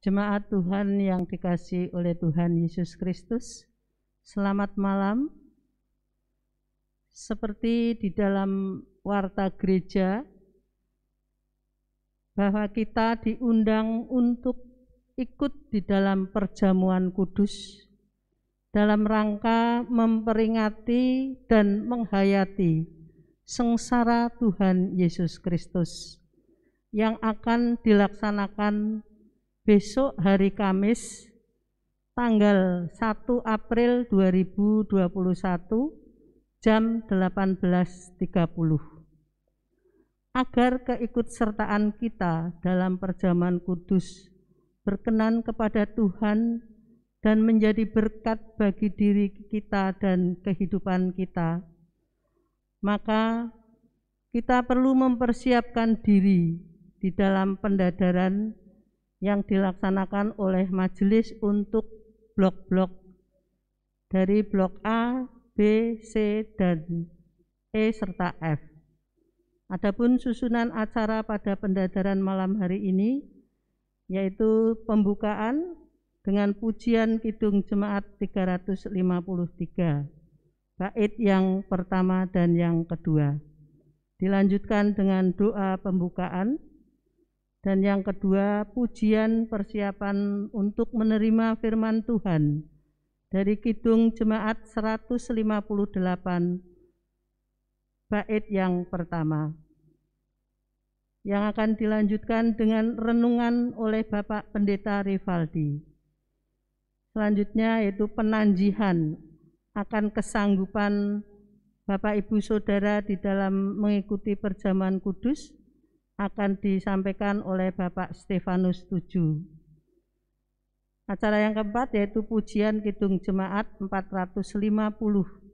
Jemaat Tuhan yang dikasihi oleh Tuhan Yesus Kristus, selamat malam. Seperti di dalam warta gereja, bahwa kita diundang untuk ikut di dalam perjamuan kudus dalam rangka memperingati dan menghayati sengsara Tuhan Yesus Kristus yang akan dilaksanakan besok hari Kamis tanggal 1 April 2021 jam 18.30. Agar keikutsertaan kita dalam perjamuan kudus berkenan kepada Tuhan dan menjadi berkat bagi diri kita dan kehidupan kita, maka kita perlu mempersiapkan diri di dalam pendadaran yang dilaksanakan oleh majelis untuk blok-blok dari blok A, B, C, dan E serta F. Adapun susunan acara pada pendadaran malam hari ini yaitu pembukaan dengan pujian Kidung Jemaat 353, bait yang pertama dan yang kedua. Dilanjutkan dengan doa pembukaan, dan yang kedua pujian persiapan untuk menerima firman Tuhan dari Kidung Jemaat 158, bait yang pertama, yang akan dilanjutkan dengan renungan oleh Bapak Pendeta Rivaldi. Selanjutnya yaitu penanjihan akan kesanggupan Bapak Ibu Saudara di dalam mengikuti perjamuan kudus akan disampaikan oleh Bapak Stefanus Tuju. Acara yang keempat yaitu pujian Kidung Jemaat 450,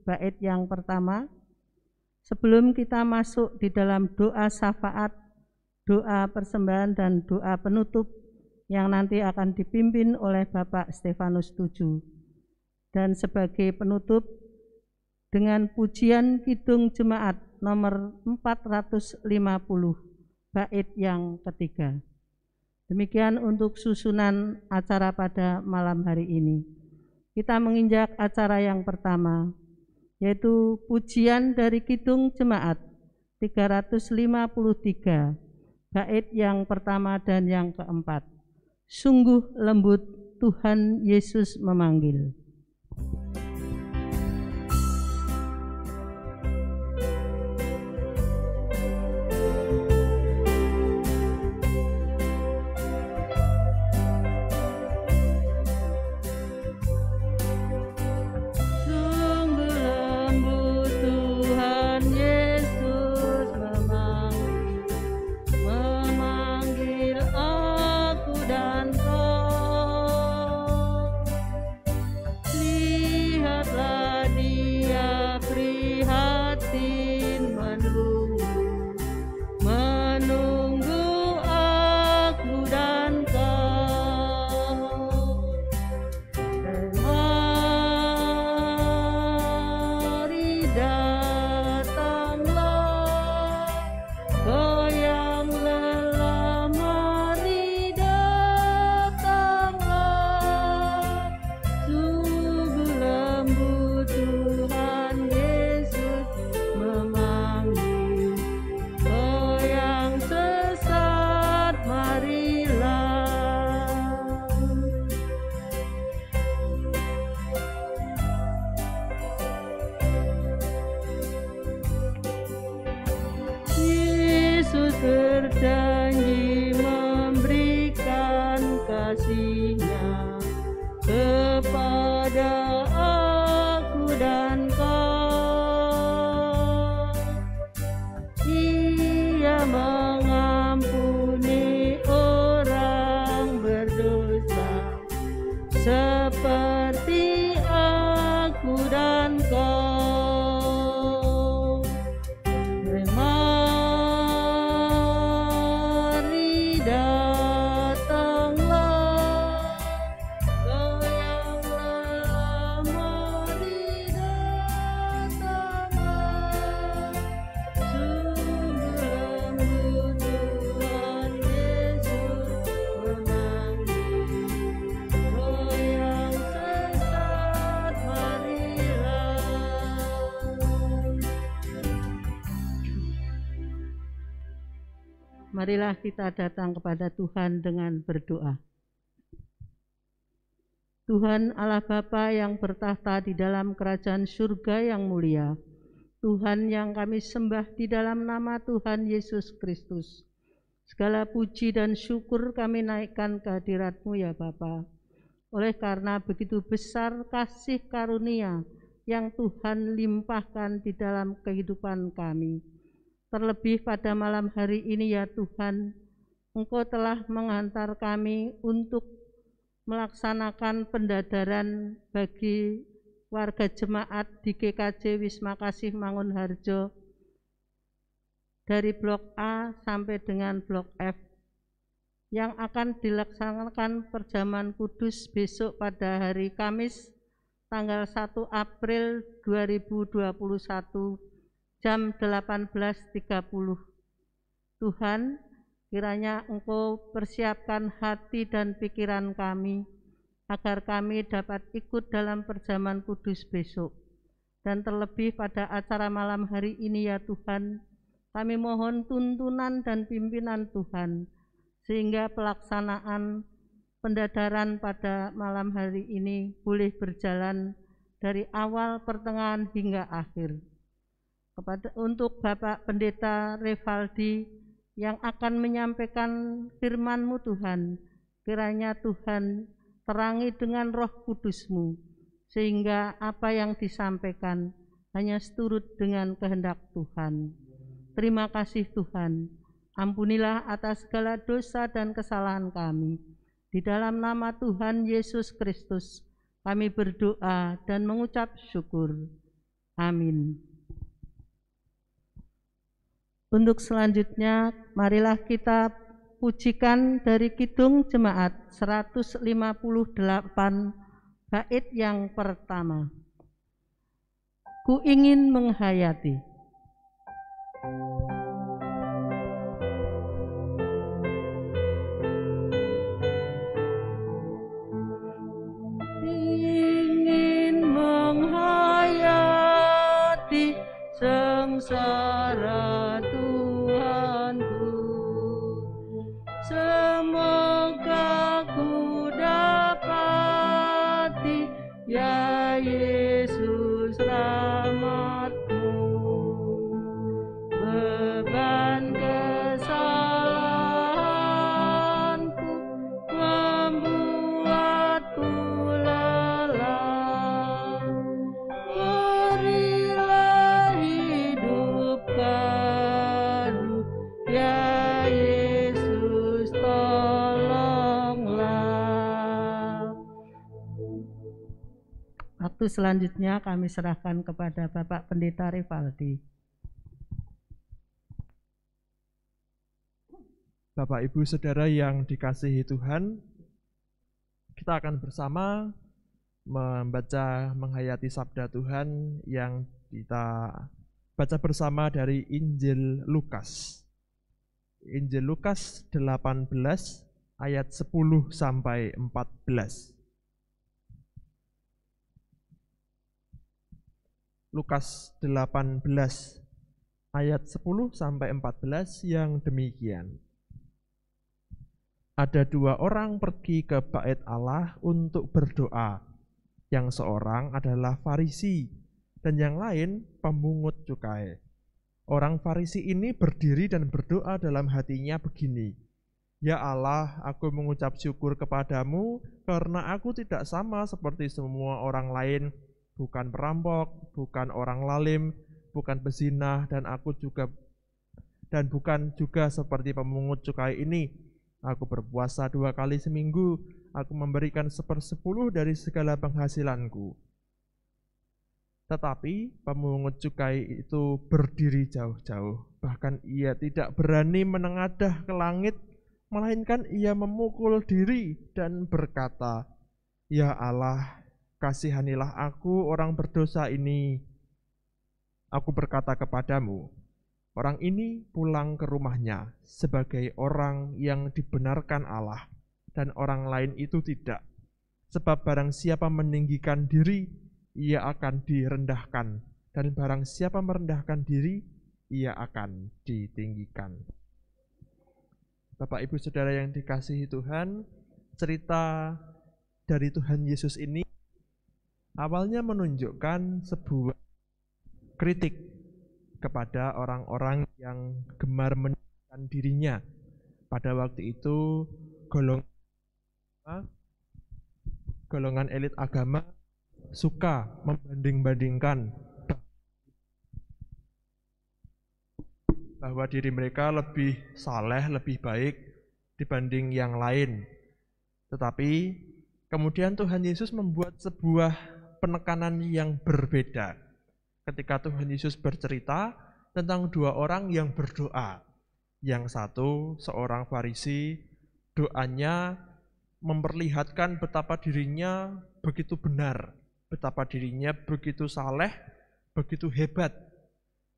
bait yang pertama. Sebelum kita masuk di dalam doa syafaat, doa persembahan dan doa penutup yang nanti akan dipimpin oleh Bapak Stefanus Tuju. Dan sebagai penutup dengan pujian Kidung Jemaat nomor 450, bait yang ketiga. Demikian untuk susunan acara pada malam hari ini. Kita menginjak acara yang pertama, yaitu pujian dari Kidung Jemaat 353, bait yang pertama dan yang keempat. Sungguh lembut Tuhan Yesus memanggil. Berjanji memberikan kasih-Nya kepada aku dan kau. Ia mengampuni orang berdosa seperti aku dan kau. Marilah kita datang kepada Tuhan dengan berdoa. Tuhan Allah Bapa yang bertahta di dalam kerajaan surga yang mulia, Tuhan yang kami sembah di dalam nama Tuhan Yesus Kristus. Segala puji dan syukur kami naikkan ke hadirat-Mu ya Bapa. Oleh karena begitu besar kasih karunia yang Tuhan limpahkan di dalam kehidupan kami. Terlebih pada malam hari ini ya Tuhan, Engkau telah menghantar kami untuk melaksanakan pendadaran bagi warga jemaat di GKJ Wisma Kasih Mangunharjo dari Blok A sampai dengan Blok F yang akan dilaksanakan perjamuan kudus besok pada hari Kamis tanggal 1 April 2021 jam 18.30. Tuhan, kiranya Engkau persiapkan hati dan pikiran kami, agar kami dapat ikut dalam perjamuan kudus besok. Dan terlebih pada acara malam hari ini ya Tuhan, kami mohon tuntunan dan pimpinan Tuhan, sehingga pelaksanaan pendadaran pada malam hari ini boleh berjalan dari awal, pertengahan, hingga akhir. Untuk Bapak Pendeta Revaldi, yang akan menyampaikan firman-Mu Tuhan, kiranya Tuhan terangi dengan Roh Kudus-Mu, sehingga apa yang disampaikan hanya seturut dengan kehendak Tuhan. Terima kasih Tuhan, ampunilah atas segala dosa dan kesalahan kami. Di dalam nama Tuhan Yesus Kristus, kami berdoa dan mengucap syukur. Amin. Untuk selanjutnya, marilah kita pujikan dari Kidung Jemaat 158 bait yang pertama. Ku ingin menghayati. Ingin menghayati sengsara Tuhanku, semoga ku dapati ya Yesus rahmat-Mu. Beban kesalahanku membuatku lelah. Berilah hidup baru, ya Yesus tolonglah. Waktu selanjutnya kami serahkan kepada Bapak Pendeta Revaldi. Bapak, Ibu, Saudara yang dikasihi Tuhan, kita akan bersama menghayati sabda Tuhan yang kita baca bersama dari Injil Lukas. Injil Lukas 18 ayat 10 sampai 14. Lukas 18 ayat 10 sampai 14 yang demikian. Ada dua orang pergi ke bait Allah untuk berdoa. Yang seorang adalah Farisi dan yang lain pemungut cukai. Orang Farisi ini berdiri dan berdoa dalam hatinya begini, Ya Allah, aku mengucap syukur kepadamu karena aku tidak sama seperti semua orang lain, bukan perampok, bukan orang lalim, bukan pezinah, dan bukan juga seperti pemungut cukai ini. Aku berpuasa 2 kali seminggu, aku memberikan 1/10 dari segala penghasilanku. Tetapi pemungut cukai itu berdiri jauh-jauh, bahkan ia tidak berani menengadah ke langit, melainkan ia memukul diri dan berkata, Ya Allah, kasihanilah aku orang berdosa ini. Aku berkata kepadamu, orang ini pulang ke rumahnya sebagai orang yang dibenarkan Allah, dan orang lain itu tidak. Sebab barang siapa meninggikan diri, ia akan direndahkan, dan barang siapa merendahkan diri, ia akan ditinggikan. Bapak Ibu Saudara yang dikasihi Tuhan, cerita dari Tuhan Yesus ini awalnya menunjukkan sebuah kritik kepada orang-orang yang gemar meninggikan dirinya. Pada waktu itu golongan elit agama suka membanding-bandingkan bahwa diri mereka lebih saleh, lebih baik dibanding yang lain. Tetapi kemudian Tuhan Yesus membuat sebuah penekanan yang berbeda. Ketika Tuhan Yesus bercerita tentang dua orang yang berdoa. Yang satu, seorang Farisi, doanya memperlihatkan betapa dirinya begitu benar, betapa dirinya begitu saleh, begitu hebat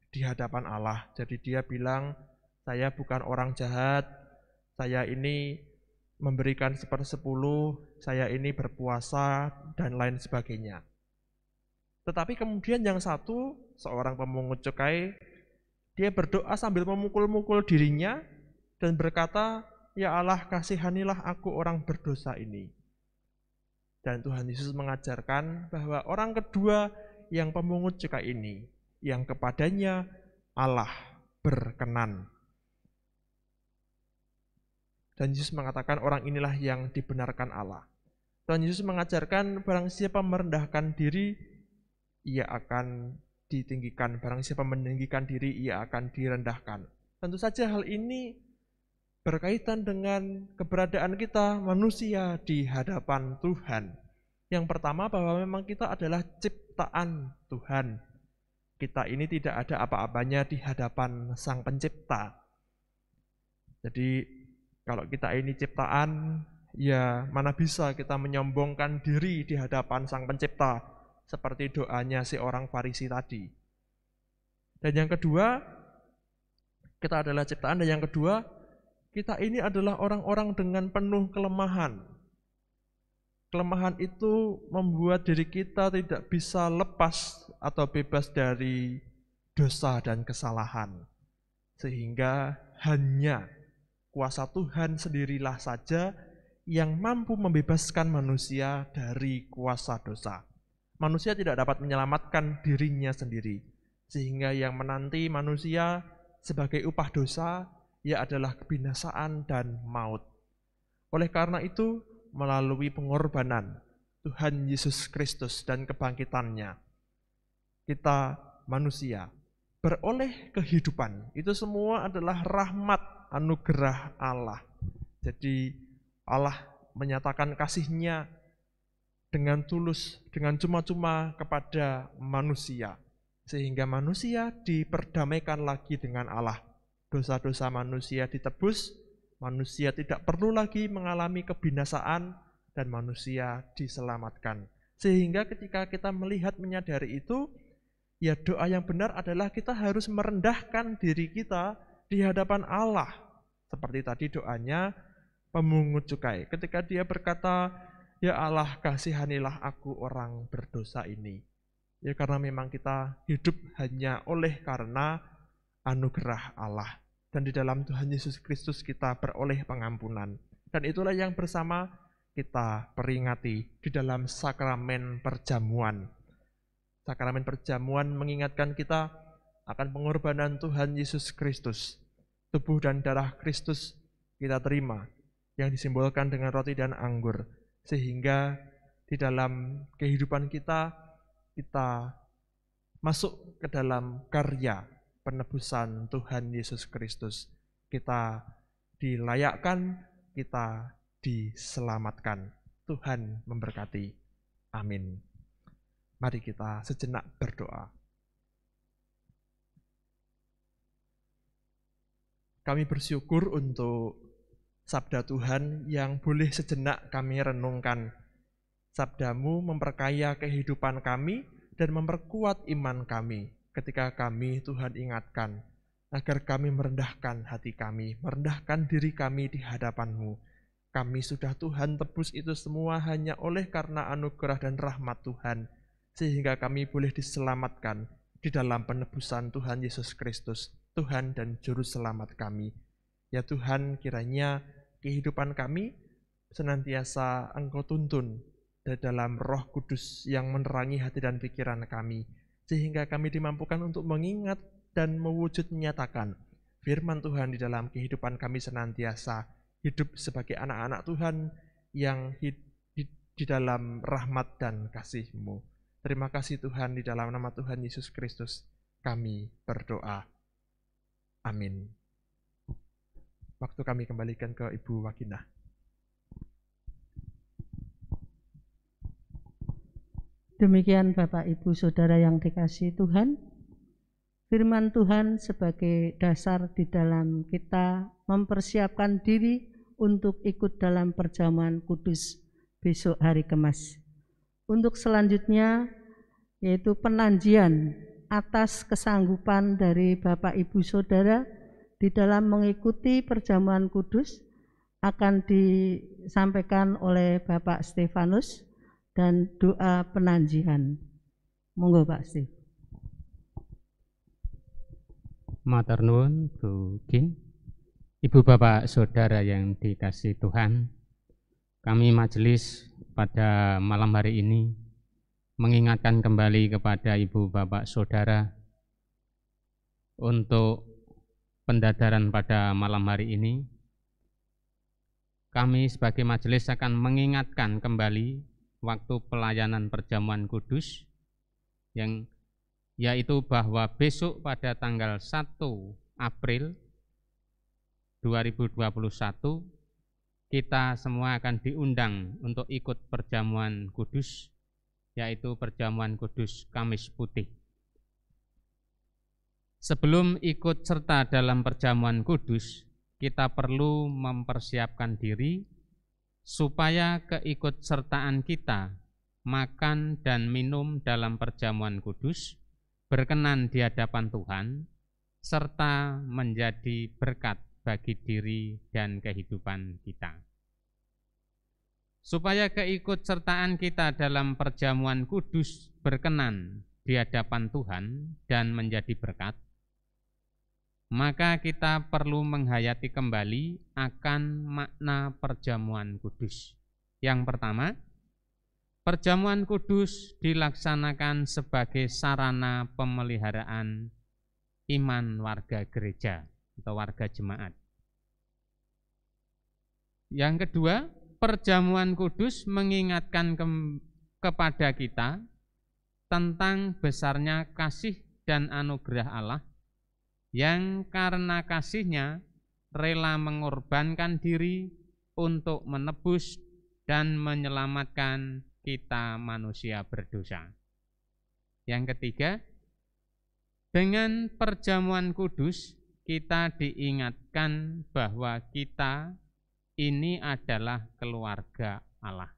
di hadapan Allah. Jadi dia bilang, saya bukan orang jahat, saya ini memberikan 1/10, saya ini berpuasa, dan lain sebagainya. Tetapi kemudian yang satu, seorang pemungut cukai, dia berdoa sambil memukul-mukul dirinya dan berkata, ya Allah, kasihanilah aku orang berdosa ini. Dan Tuhan Yesus mengajarkan bahwa orang kedua yang pemungut cukai ini, yang kepadanya Allah berkenan. Dan Yesus mengatakan orang inilah yang dibenarkan Allah. Tuhan Yesus mengajarkan barang siapa merendahkan diri, ia akan ditinggikan. Barang siapa meninggikan diri, ia akan direndahkan. Tentu saja hal ini berkaitan dengan keberadaan kita manusia di hadapan Tuhan. Yang pertama bahwa memang kita adalah ciptaan Tuhan. Kita ini tidak ada apa-apanya di hadapan Sang Pencipta. Jadi kalau kita ini ciptaan, ya mana bisa kita menyombongkan diri di hadapan Sang Pencipta, seperti doanya si orang Farisi tadi. Dan yang kedua, kita adalah ciptaan, dan yang kedua, kita ini adalah orang-orang dengan penuh kelemahan. Kelemahan itu membuat diri kita tidak bisa lepas atau bebas dari dosa dan kesalahan. Sehingga hanya kuasa Tuhan sendirilah saja yang mampu membebaskan manusia dari kuasa dosa. Manusia tidak dapat menyelamatkan dirinya sendiri. Sehingga yang menanti manusia sebagai upah dosa, ia adalah kebinasaan dan maut. Oleh karena itu, melalui pengorbanan Tuhan Yesus Kristus dan kebangkitannya, kita manusia beroleh kehidupan. Itu semua adalah rahmat anugerah Allah. Jadi Allah menyatakan kasih-Nya dengan tulus, dengan cuma-cuma kepada manusia, sehingga manusia diperdamaikan lagi dengan Allah. Dosa-dosa manusia ditebus, manusia tidak perlu lagi mengalami kebinasaan, dan manusia diselamatkan. Sehingga ketika kita melihat menyadari itu, ya doa yang benar adalah kita harus merendahkan diri kita di hadapan Allah. Seperti tadi doanya pemungut cukai. Ketika dia berkata, ya Allah, kasihanilah aku orang berdosa ini. Ya karena memang kita hidup hanya oleh karena anugerah Allah. Dan di dalam Tuhan Yesus Kristus kita beroleh pengampunan. Dan itulah yang bersama kita peringati di dalam sakramen perjamuan. Sakramen perjamuan mengingatkan kita akan pengorbanan Tuhan Yesus Kristus. Tubuh dan darah Kristus kita terima, yang disimbolkan dengan roti dan anggur. Sehingga di dalam kehidupan kita masuk ke dalam karya penebusan Tuhan Yesus Kristus. Kita dilayakkan, kita diselamatkan. Tuhan memberkati. Amin. Mari kita sejenak berdoa. Kami bersyukur untuk sabda Tuhan yang boleh sejenak kami renungkan. Sabdamu memperkaya kehidupan kami dan memperkuat iman kami. Ketika kami, Tuhan, ingatkan agar kami merendahkan hati kami, merendahkan diri kami di hadapan-Mu. Kami sudah Tuhan tebus itu semua hanya oleh karena anugerah dan rahmat Tuhan, sehingga kami boleh diselamatkan di dalam penebusan Tuhan Yesus Kristus, Tuhan dan Juru Selamat kami. Ya Tuhan, kiranya kehidupan kami senantiasa Engkau tuntun dalam Roh Kudus yang menerangi hati dan pikiran kami, sehingga kami dimampukan untuk mengingat dan mewujud menyatakan firman Tuhan di dalam kehidupan kami senantiasa hidup sebagai anak-anak Tuhan yang di dalam rahmat dan kasih-Mu. Terima kasih Tuhan, di dalam nama Tuhan Yesus Kristus kami berdoa. Amin. Waktu kami kembalikan ke Ibu Waginah. Demikian Bapak Ibu Saudara yang dikasihi Tuhan, firman Tuhan sebagai dasar di dalam kita mempersiapkan diri untuk ikut dalam perjamuan kudus besok hari Kemas. Untuk selanjutnya yaitu penanjian atas kesanggupan dari Bapak Ibu Saudara di dalam mengikuti perjamuan kudus akan disampaikan oleh Bapak Stefanus dan doa penanjian. Monggo Pak Stef. Matur nuwun Bu Gin. Ibu Bapak Saudara yang dikasihi Tuhan, kami majelis pada malam hari ini mengingatkan kembali kepada Ibu Bapak Saudara untuk pendadaran pada malam hari ini. Kami sebagai majelis akan mengingatkan kembali waktu pelayanan perjamuan kudus yang yaitu bahwa besok pada tanggal 1 April 2021 kita semua akan diundang untuk ikut perjamuan kudus, yaitu perjamuan kudus Kamis Putih. Sebelum ikut serta dalam perjamuan kudus, kita perlu mempersiapkan diri supaya keikutsertaan kita makan dan minum dalam perjamuan kudus berkenan di hadapan Tuhan serta menjadi berkat bagi diri dan kehidupan kita. Supaya keikutsertaan kita dalam perjamuan kudus berkenan di hadapan Tuhan dan menjadi berkat, maka kita perlu menghayati kembali akan makna perjamuan kudus. Yang pertama, perjamuan kudus dilaksanakan sebagai sarana pemeliharaan iman warga gereja atau warga jemaat. Yang kedua, perjamuan kudus mengingatkan kepada kita tentang besarnya kasih dan anugerah Allah yang karena kasih-Nya rela mengorbankan diri untuk menebus dan menyelamatkan kita manusia berdosa. Yang ketiga, dengan perjamuan kudus kita diingatkan bahwa kita ini adalah keluarga Allah.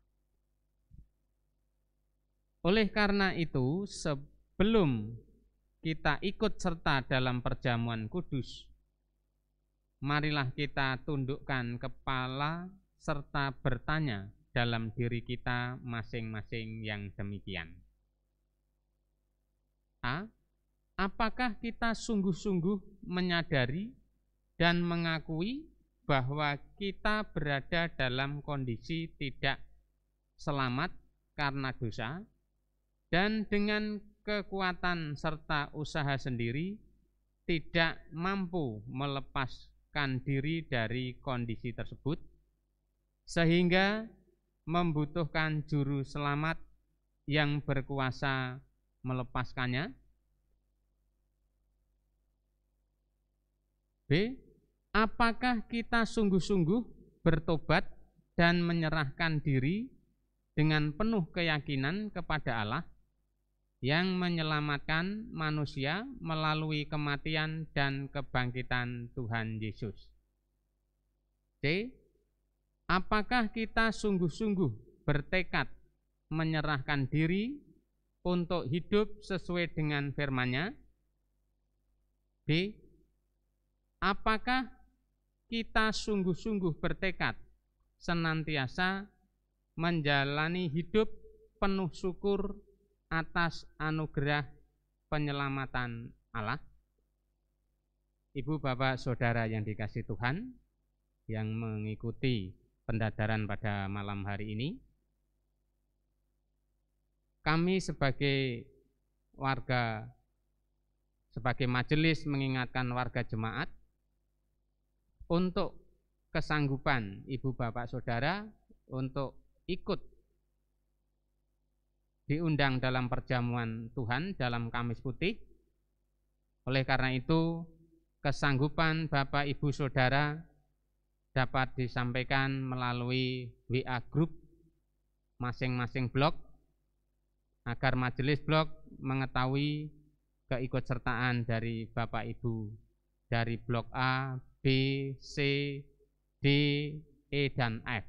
Oleh karena itu, sebelum kita ikut serta dalam perjamuan kudus, marilah kita tundukkan kepala serta bertanya dalam diri kita masing-masing yang demikian. A. Apakah kita sungguh-sungguh menyadari dan mengakui bahwa kita berada dalam kondisi tidak selamat karena dosa, dan dengan kekuatan serta usaha sendiri tidak mampu melepaskan diri dari kondisi tersebut, sehingga membutuhkan juru selamat yang berkuasa melepaskannya? B. Apakah kita sungguh-sungguh bertobat dan menyerahkan diri dengan penuh keyakinan kepada Allah yang menyelamatkan manusia melalui kematian dan kebangkitan Tuhan Yesus? C. Apakah kita sungguh-sungguh bertekad menyerahkan diri untuk hidup sesuai dengan firman-Nya? B. Apakah kita sungguh-sungguh bertekad senantiasa menjalani hidup penuh syukur atas anugerah penyelamatan Allah? Ibu, Bapak, Saudara yang dikasihi Tuhan, yang mengikuti pendadaran pada malam hari ini, kami sebagai warga, sebagai majelis mengingatkan warga jemaat untuk kesanggupan Ibu, Bapak, Saudara untuk ikut diundang dalam perjamuan Tuhan dalam Kamis Putih. Oleh karena itu, kesanggupan Bapak Ibu Saudara dapat disampaikan melalui WA Group masing-masing blok agar majelis blok mengetahui keikutsertaan dari Bapak Ibu dari blok A, B, C, D, E, dan F.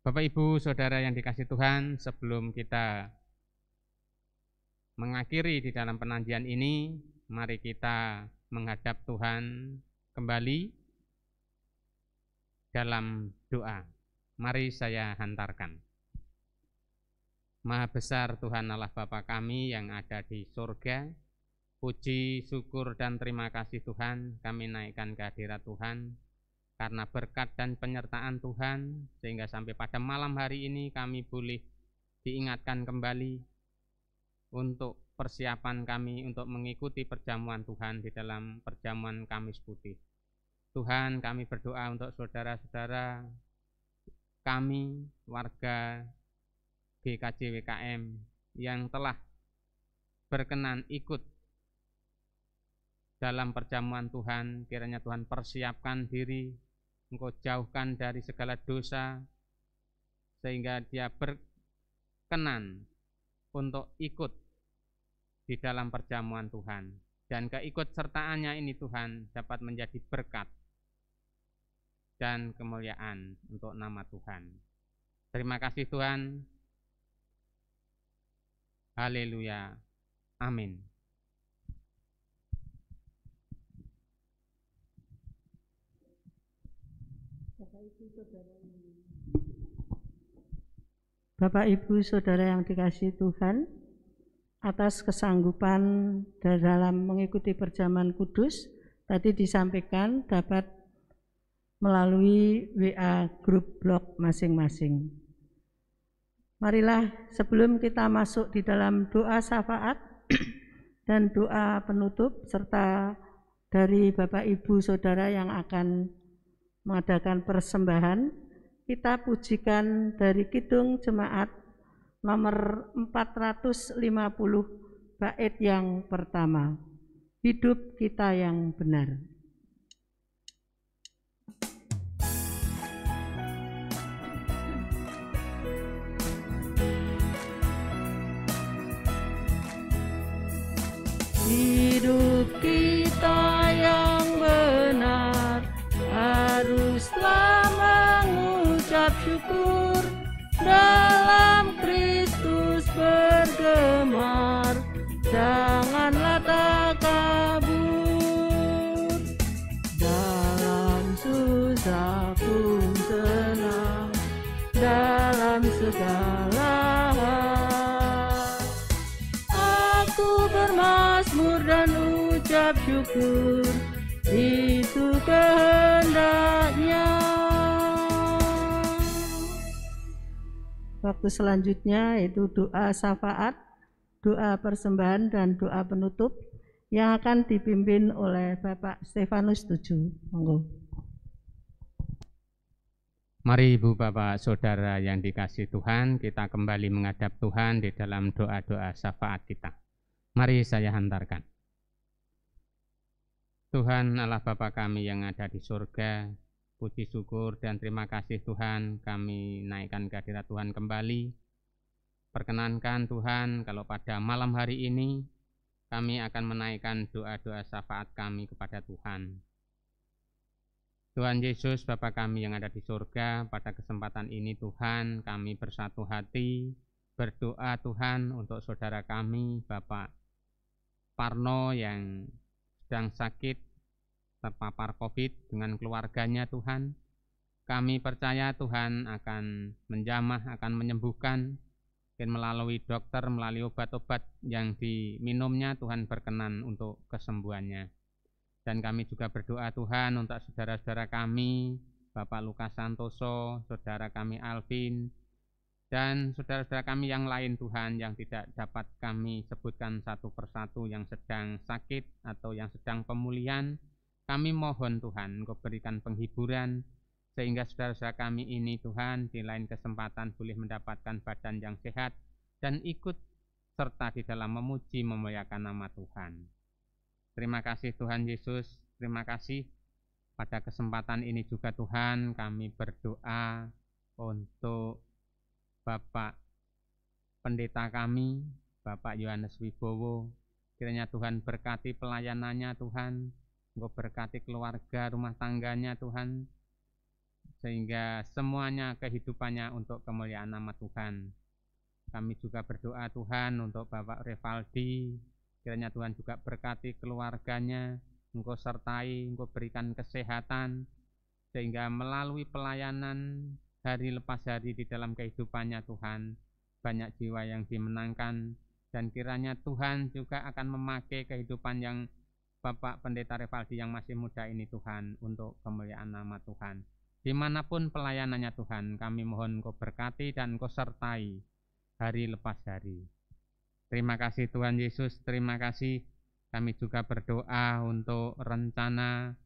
Bapak Ibu Saudara yang dikasihi Tuhan, sebelum kita mengakhiri di dalam penantian ini, mari kita menghadap Tuhan kembali dalam doa. Mari saya hantarkan. Maha besar Tuhan Allah Bapa kami yang ada di surga, puji, syukur, dan terima kasih Tuhan, kami naikkan ke hadirat Tuhan, karena berkat dan penyertaan Tuhan, sehingga sampai pada malam hari ini kami boleh diingatkan kembali untuk persiapan kami untuk mengikuti perjamuan Tuhan di dalam perjamuan Kamis Putih. Tuhan, kami berdoa untuk saudara-saudara kami, warga GKJ WKM yang telah berkenan ikut dalam perjamuan Tuhan. Kiranya Tuhan persiapkan diri, Engkau jauhkan dari segala dosa, sehingga dia berkenan untuk ikut di dalam perjamuan Tuhan, dan keikutsertaannya ini Tuhan dapat menjadi berkat dan kemuliaan untuk nama Tuhan. Terima kasih Tuhan. Haleluya. Amin. Bapak Ibu Saudara yang dikasihi Tuhan, atas kesanggupan dalam mengikuti perjamuan kudus tadi disampaikan dapat melalui WA grup blog masing-masing. Marilah sebelum kita masuk di dalam doa syafaat dan doa penutup serta dari Bapak Ibu Saudara yang akan mengadakan persembahan, kita pujikan dari Kidung Jemaat nomor 450 bait yang pertama, hidup kita yang benar. Hidup kita yang benar haruslah mengucap syukur, dalam Kristus bergemar, janganlah takabur. Dalam susah pun senang, dalam segala hal aku bermazmur dan ucap syukur, itu kehendaknya. Waktu selanjutnya yaitu doa syafaat, doa persembahan, dan doa penutup yang akan dipimpin oleh Bapak Stefanus Tuju. Monggo. Mari Ibu, Bapak, Saudara yang dikasihi Tuhan, kita kembali menghadap Tuhan di dalam doa-doa syafaat kita. Mari saya hantarkan. Tuhan Allah Bapa kami yang ada di surga, puji syukur dan terima kasih Tuhan, kami naikkan ke hadirat Tuhan kembali. Perkenankan Tuhan kalau pada malam hari ini kami akan menaikkan doa-doa syafaat kami kepada Tuhan. Tuhan Yesus Bapa kami yang ada di surga, pada kesempatan ini Tuhan kami bersatu hati berdoa Tuhan untuk saudara kami Bapak Parno yang sedang sakit terpapar COVID dengan keluarganya Tuhan. Kami percaya Tuhan akan menjamah, akan menyembuhkan Mungkin melalui dokter, melalui obat-obat yang diminumnya, Tuhan berkenan untuk kesembuhannya. Dan kami juga berdoa Tuhan untuk saudara-saudara kami, Bapak Lukas Santoso, saudara kami Alvin, dan saudara-saudara kami yang lain Tuhan yang tidak dapat kami sebutkan satu persatu yang sedang sakit atau yang sedang pemulihan. Kami mohon Tuhan Engkau berikan penghiburan sehingga saudara-saudara kami ini Tuhan di lain kesempatan boleh mendapatkan badan yang sehat dan ikut serta di dalam memuji memuliakan nama Tuhan. Terima kasih Tuhan Yesus, terima kasih pada kesempatan ini juga Tuhan kami berdoa untuk Bapak Pendeta kami, Bapak Yohanes Wibowo. Kiranya Tuhan berkati pelayanannya Tuhan, Engkau berkati keluarga, rumah tangganya Tuhan, sehingga semuanya kehidupannya untuk kemuliaan nama Tuhan. Kami juga berdoa Tuhan untuk Bapak Revaldi, kiranya Tuhan juga berkati keluarganya, Engkau sertai, Engkau berikan kesehatan, sehingga melalui pelayanan hari lepas hari di dalam kehidupannya Tuhan, banyak jiwa yang dimenangkan, dan kiranya Tuhan juga akan memakai kehidupan yang Bapak Pendeta Revaldi yang masih muda ini Tuhan, untuk kemuliaan nama Tuhan. Dimanapun pelayanannya Tuhan, kami mohon Engkau berkati dan Engkau sertai hari lepas hari. Terima kasih Tuhan Yesus, terima kasih. Kami juga berdoa untuk rencana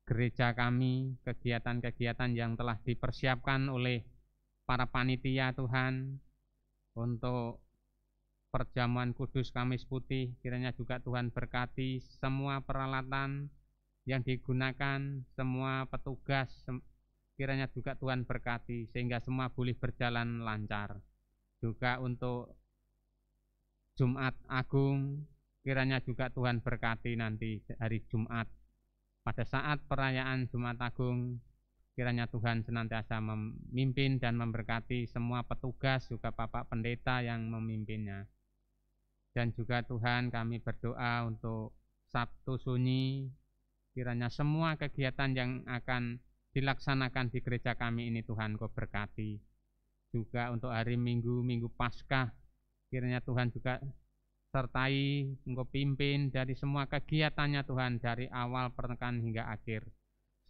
gereja kami, kegiatan-kegiatan yang telah dipersiapkan oleh para panitia Tuhan untuk perjamuan kudus Kamis Putih. Kiranya juga Tuhan berkati semua peralatan yang digunakan, semua petugas, kiranya juga Tuhan berkati sehingga semua boleh berjalan lancar. Juga untuk Jumat Agung, kiranya juga Tuhan berkati nanti hari Jumat. Pada saat perayaan Jumat Agung, kiranya Tuhan senantiasa memimpin dan memberkati semua petugas, juga Bapak Pendeta yang memimpinnya. Dan juga Tuhan kami berdoa untuk Sabtu Sunyi, kiranya semua kegiatan yang akan dilaksanakan di gereja kami ini Tuhan Kau berkati. Juga untuk hari Minggu, Minggu Paskah, kiranya Tuhan juga sertai, Engkau pimpin dari semua kegiatannya Tuhan, dari awal pertengahan hingga akhir.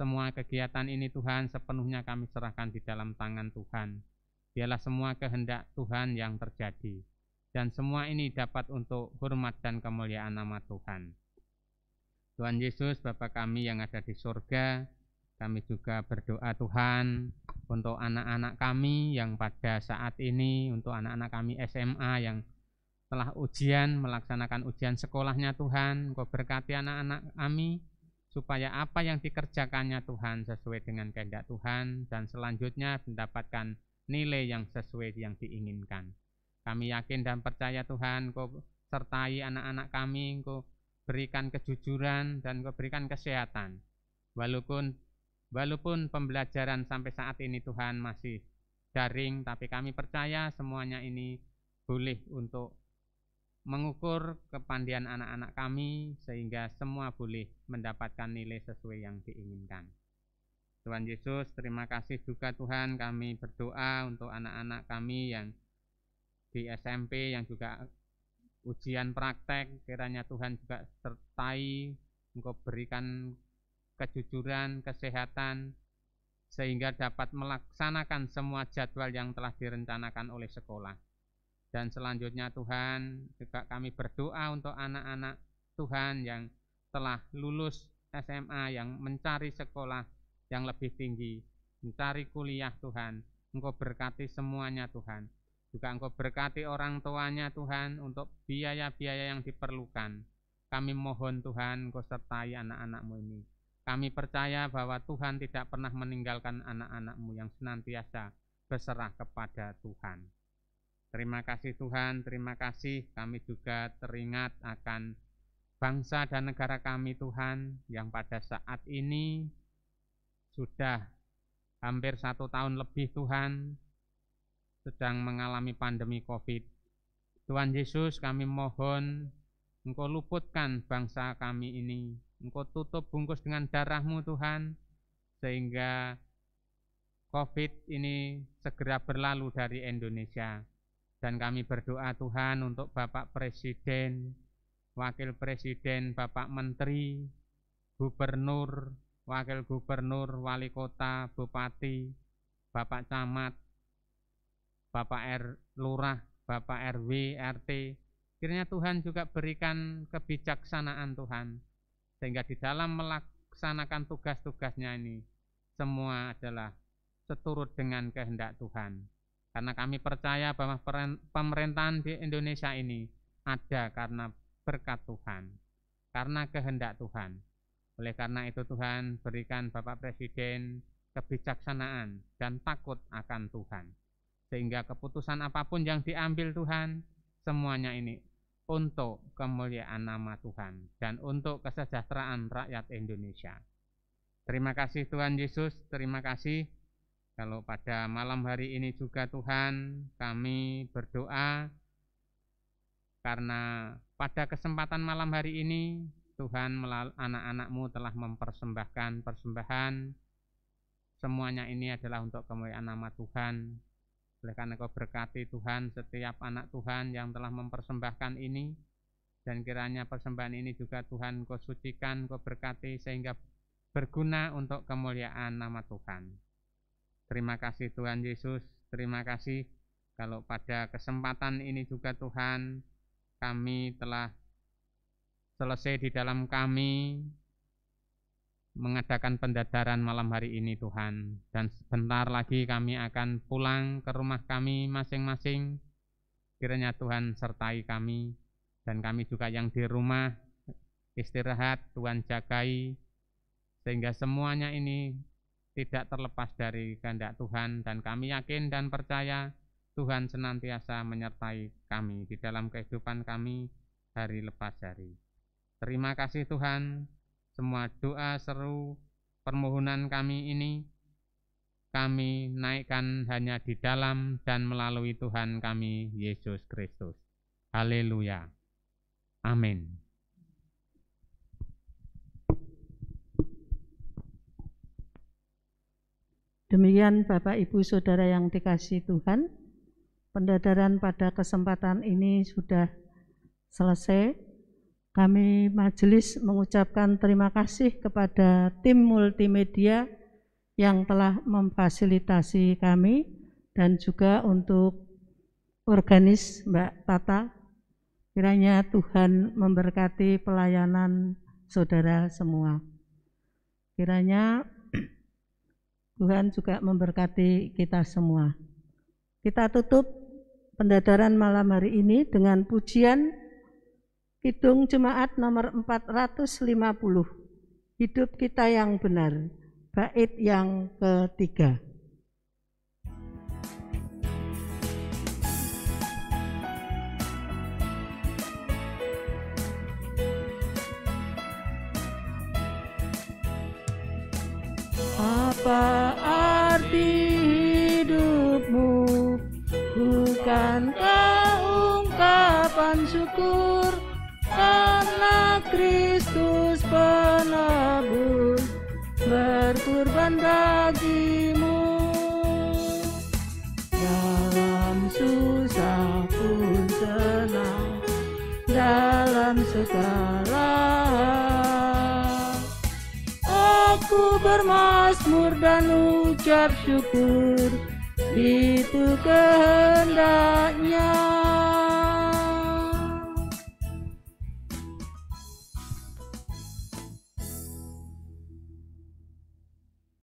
Semua kegiatan ini Tuhan sepenuhnya kami serahkan di dalam tangan Tuhan. Biarlah semua kehendak Tuhan yang terjadi, dan semua ini dapat untuk hormat dan kemuliaan nama Tuhan. Tuhan Yesus, Bapa kami yang ada di surga, kami juga berdoa Tuhan untuk anak-anak kami yang pada saat ini, untuk anak-anak kami SMA yang telah ujian, melaksanakan ujian sekolahnya Tuhan. Engkau berkati anak-anak kami, supaya apa yang dikerjakannya Tuhan sesuai dengan kehendak Tuhan, dan selanjutnya mendapatkan nilai yang sesuai yang diinginkan. Kami yakin dan percaya Tuhan, Engkau sertai anak-anak kami, Engkau berikan kejujuran dan Engkau berikan kesehatan. Walaupun pembelajaran sampai saat ini Tuhan masih daring, tapi kami percaya semuanya ini boleh untuk mengukur kepandaian anak-anak kami, sehingga semua boleh mendapatkan nilai sesuai yang diinginkan. Tuhan Yesus, terima kasih juga Tuhan, kami berdoa untuk anak-anak kami yang di SMP yang juga ujian praktek, kiranya Tuhan juga sertai, Engkau berikan kejujuran, kesehatan, sehingga dapat melaksanakan semua jadwal yang telah direncanakan oleh sekolah. Dan selanjutnya Tuhan, juga kami berdoa untuk anak-anak Tuhan yang telah lulus SMA, yang mencari sekolah yang lebih tinggi, mencari kuliah Tuhan. Engkau berkati semuanya Tuhan. Juga Engkau berkati orang tuanya Tuhan untuk biaya-biaya yang diperlukan. Kami mohon Tuhan, Engkau sertai anak-anak-Mu ini. Kami percaya bahwa Tuhan tidak pernah meninggalkan anak-anak-Mu yang senantiasa berserah kepada Tuhan. Terima kasih Tuhan, terima kasih. Kami juga teringat akan bangsa dan negara kami Tuhan, yang pada saat ini sudah hampir 1 tahun lebih Tuhan sedang mengalami pandemi COVID. Tuhan Yesus, kami mohon Engkau luputkan bangsa kami ini, Engkau tutup bungkus dengan darah-Mu Tuhan, sehingga COVID ini segera berlalu dari Indonesia. Dan kami berdoa Tuhan untuk Bapak Presiden, Wakil Presiden, Bapak Menteri, Gubernur, Wakil Gubernur, Wali Kota, Bupati, Bapak Camat, Bapak Lurah, Bapak RW, RT. Kiranya Tuhan juga berikan kebijaksanaan Tuhan, sehingga di dalam melaksanakan tugas-tugasnya ini, semua adalah seturut dengan kehendak Tuhan. Karena kami percaya bahwa pemerintahan di Indonesia ini ada karena berkat Tuhan, karena kehendak Tuhan. Oleh karena itu Tuhan berikan Bapak Presiden kebijaksanaan dan takut akan Tuhan. Sehingga keputusan apapun yang diambil Tuhan, semuanya ini untuk kemuliaan nama Tuhan dan untuk kesejahteraan rakyat Indonesia. Terima kasih Tuhan Yesus, terima kasih. Kalau pada malam hari ini juga Tuhan kami berdoa karena pada kesempatan malam hari ini Tuhan melalui anak-anak-Mu telah mempersembahkan persembahan. Semuanya ini adalah untuk kemuliaan nama Tuhan. Oleh karena Kau berkati Tuhan setiap anak Tuhan yang telah mempersembahkan ini. Dan kiranya persembahan ini juga Tuhan Kau sucikan, Kau berkati sehingga berguna untuk kemuliaan nama Tuhan. Terima kasih Tuhan Yesus, terima kasih kalau pada kesempatan ini juga Tuhan kami telah selesai di dalam kami mengadakan pendadaran malam hari ini Tuhan. Dan sebentar lagi kami akan pulang ke rumah kami masing-masing. Kiranya Tuhan sertai kami dan kami juga yang di rumah istirahat, Tuhan jagai sehingga semuanya ini tidak terlepas dari kehendak Tuhan, dan kami yakin dan percaya Tuhan senantiasa menyertai kami di dalam kehidupan kami hari lepas hari. Terima kasih Tuhan, semua doa seru permohonan kami ini kami naikkan hanya di dalam dan melalui Tuhan kami Yesus Kristus. Haleluya. Amin. Demikian Bapak Ibu Saudara yang dikasihi Tuhan, pendadaran pada kesempatan ini sudah selesai. Kami majelis mengucapkan terima kasih kepada tim multimedia yang telah memfasilitasi kami dan juga untuk organis Mbak Tata. Kiranya Tuhan memberkati pelayanan saudara semua. Kiranya Tuhan juga memberkati kita semua. Kita tutup pendadaran malam hari ini dengan pujian Kidung Jemaat nomor 450. Hidup kita yang benar, bait yang ketiga. Apa arti hidupmu? Bukankah ungkapan syukur karena Kristus penebus berkorban bagimu? Dalam susah pun senang, dalam segala aku bermazmur dan ucap syukur, itu kehendaknya.